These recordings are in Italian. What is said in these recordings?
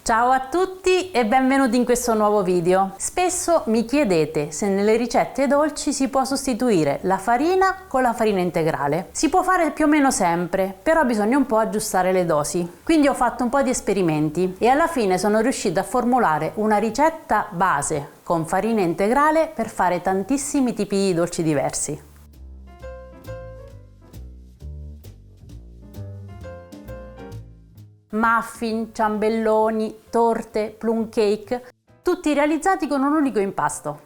Ciao a tutti e benvenuti in questo nuovo video. Spesso mi chiedete se nelle ricette dolci si può sostituire la farina con la farina integrale. Si può fare più o meno sempre, però bisogna un po' aggiustare le dosi. Quindi ho fatto un po' di esperimenti e alla fine sono riuscita a formulare una ricetta base con farina integrale per fare tantissimi tipi di dolci diversi. Muffin, ciambelloni, torte, plum cake, tutti realizzati con un unico impasto.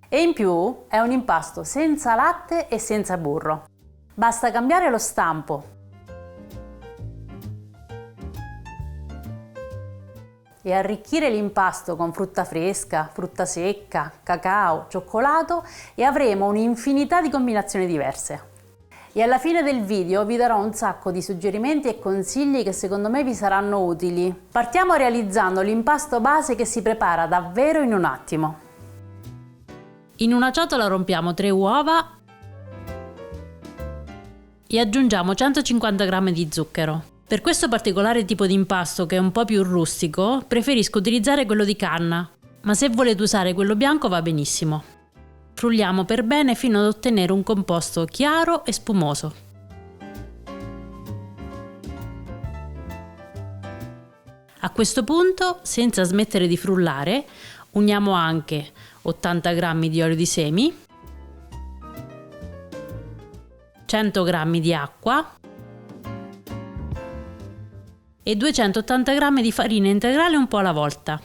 E in più è un impasto senza latte e senza burro. Basta cambiare lo stampo. E arricchire l'impasto con frutta fresca, frutta secca, cacao, cioccolato e avremo un'infinità di combinazioni diverse. E alla fine del video vi darò un sacco di suggerimenti e consigli che secondo me vi saranno utili. Partiamo realizzando l'impasto base che si prepara davvero in un attimo. In una ciotola rompiamo 3 uova e aggiungiamo 150 g di zucchero. Per questo particolare tipo di impasto, che è un po' più rustico, preferisco utilizzare quello di canna, ma se volete usare quello bianco va benissimo. Frulliamo per bene fino ad ottenere un composto chiaro e spumoso. A questo punto, senza smettere di frullare, uniamo anche 80 g di olio di semi, 100 g di acqua e 280 g di farina integrale un po' alla volta.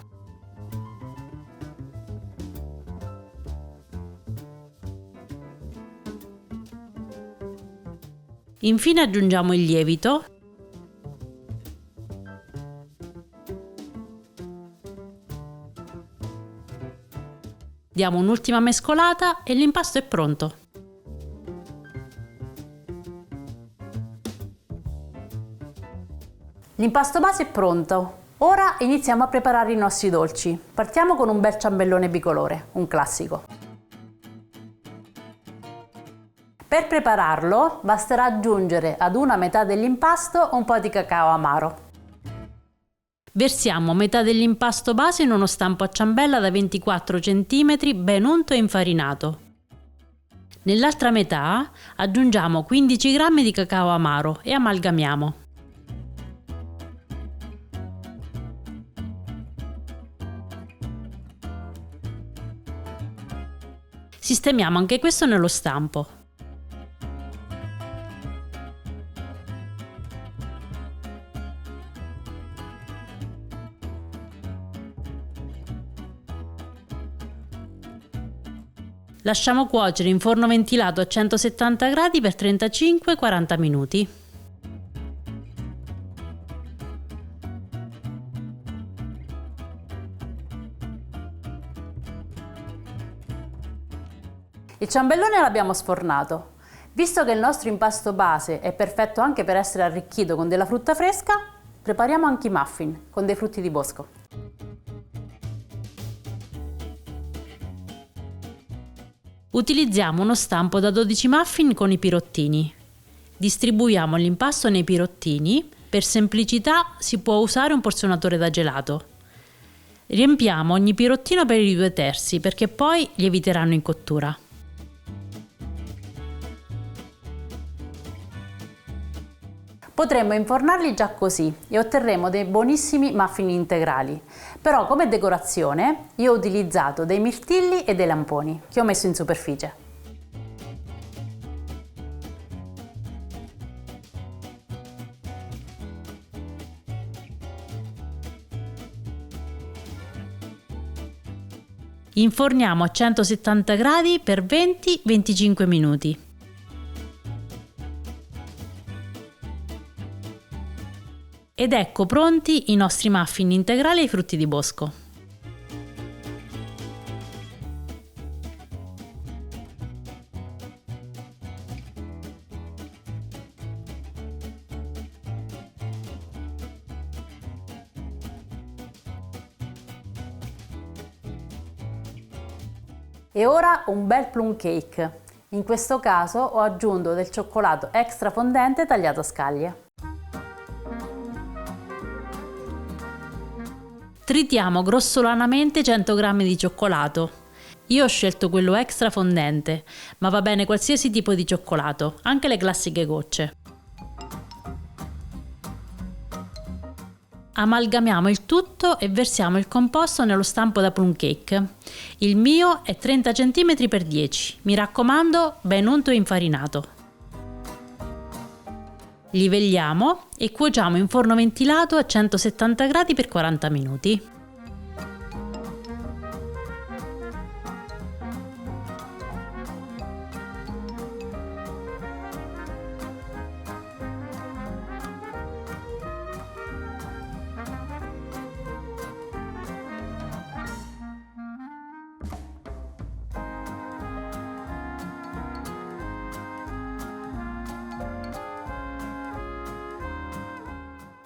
Infine aggiungiamo il lievito diamo un'ultima mescolata e l'impasto è pronto. L'impasto base è pronto. Ora iniziamo a preparare i nostri dolci. Partiamo con un bel ciambellone bicolore, un classico. Per prepararlo basterà aggiungere ad una metà dell'impasto un po' di cacao amaro. Versiamo metà dell'impasto base in uno stampo a ciambella da 24 cm ben unto e infarinato. Nell'altra metà aggiungiamo 15 g di cacao amaro e amalgamiamo. Sistemiamo anche questo nello stampo. Lasciamo cuocere in forno ventilato a 170 gradi per 35-40 minuti. Il ciambellone l'abbiamo sfornato. Visto che il nostro impasto base è perfetto anche per essere arricchito con della frutta fresca, prepariamo anche i muffin con dei frutti di bosco. Utilizziamo uno stampo da 12 muffin con i pirottini. Distribuiamo l'impasto nei pirottini. Per semplicità si può usare un porzionatore da gelato. Riempiamo ogni pirottino per i 2/3 perché poi lieviteranno in cottura. Potremmo infornarli già così e otterremo dei buonissimi muffin integrali. Però come decorazione io ho utilizzato dei mirtilli e dei lamponi che ho messo in superficie. Inforniamo a 170 gradi per 20-25 minuti. Ed ecco pronti i nostri muffin integrali ai frutti di bosco. E ora un bel plum cake. In questo caso ho aggiunto del cioccolato extra fondente tagliato a scaglie. Tritiamo grossolanamente 100 g di cioccolato. Io ho scelto quello extra fondente, ma va bene qualsiasi tipo di cioccolato, anche le classiche gocce. Amalgamiamo il tutto e versiamo il composto nello stampo da plum cake. Il mio è 30 cm x 10, mi raccomando ben unto e infarinato. Livelliamo e cuociamo in forno ventilato a 170 gradi per 40 minuti.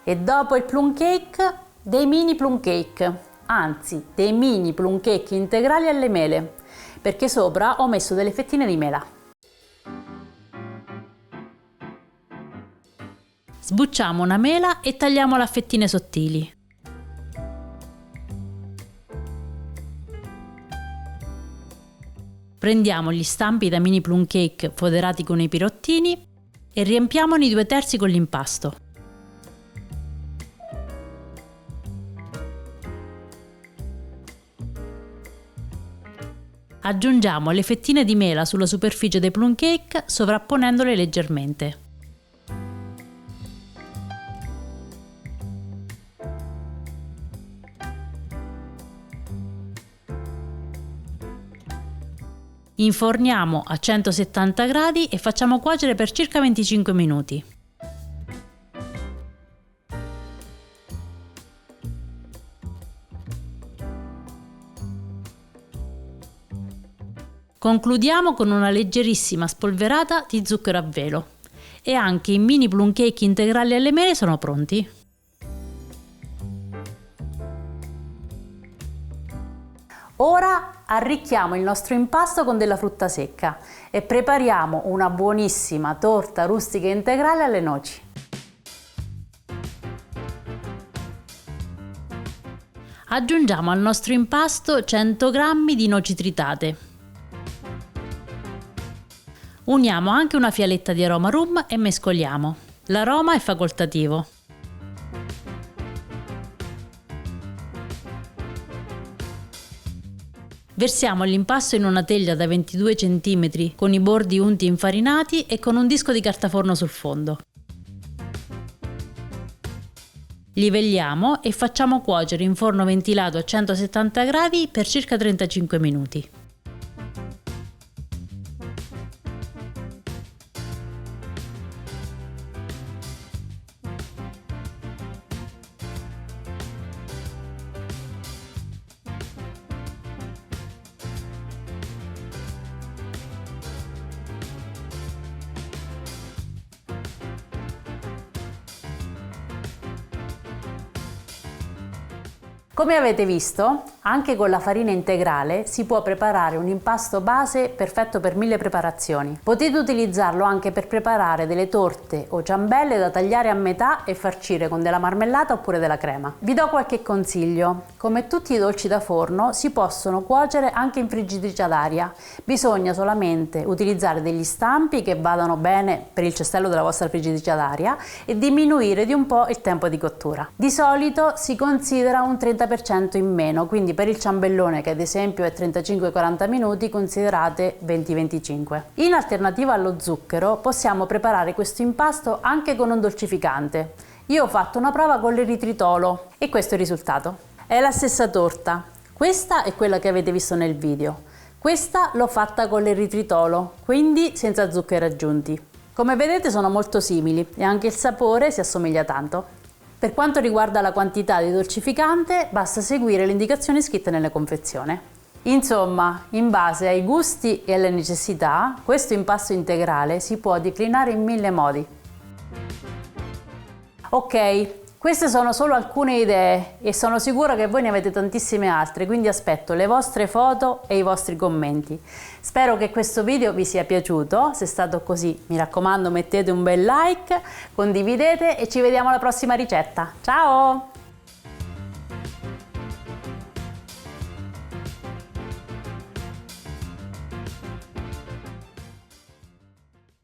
E dopo il plum cake, dei mini plum cake, anzi dei mini plum cake integrali alle mele, perché sopra ho messo delle fettine di mela. Sbucciamo una mela e tagliamola a fettine sottili. Prendiamo gli stampi da mini plum cake foderati con i pirottini e riempiamone i 2/3 con l'impasto. Aggiungiamo le fettine di mela sulla superficie dei plum cake sovrapponendole leggermente. Inforniamo a 170 gradi e facciamo cuocere per circa 25 minuti. Concludiamo con una leggerissima spolverata di zucchero a velo. E anche i mini plum cake integrali alle mele sono pronti. Ora arricchiamo il nostro impasto con della frutta secca e prepariamo una buonissima torta rustica integrale alle noci. Aggiungiamo al nostro impasto 100 g di noci tritate. Uniamo anche una fialetta di aroma rum e mescoliamo. L'aroma è facoltativo. Versiamo l'impasto in una teglia da 22 cm con i bordi unti infarinati e con un disco di carta forno sul fondo. Livelliamo e facciamo cuocere in forno ventilato a 170 gradi per circa 35 minuti. Come avete visto, anche con la farina integrale si può preparare un impasto base perfetto per 1000 preparazioni. Potete utilizzarlo anche per preparare delle torte o ciambelle da tagliare a metà e farcire con della marmellata oppure della crema. Vi do qualche consiglio. Come tutti i dolci da forno, si possono cuocere anche in friggitrice ad aria. Bisogna solamente utilizzare degli stampi che vadano bene per il cestello della vostra friggitrice ad aria e diminuire di un po' il tempo di cottura. Di solito si considera un 30% in meno, quindi per il ciambellone, che ad esempio è 35-40 minuti, considerate 20-25. In alternativa allo zucchero possiamo preparare questo impasto anche con un dolcificante. Io ho fatto una prova con l'eritritolo e questo è il risultato. È la stessa torta. Questa è quella che avete visto nel video. Questa l'ho fatta con l'eritritolo, quindi senza zuccheri aggiunti. Come vedete sono molto simili e anche il sapore si assomiglia tanto. Per quanto riguarda la quantità di dolcificante, basta seguire le indicazioni scritte nella confezione. Insomma, in base ai gusti e alle necessità, questo impasto integrale si può declinare in 1000 modi. Ok, queste sono solo alcune idee e sono sicura che voi ne avete tantissime altre, quindi aspetto le vostre foto e i vostri commenti. Spero che questo video vi sia piaciuto. Se è stato così, mi raccomando, mettete un bel like, condividete e ci vediamo alla prossima ricetta. Ciao!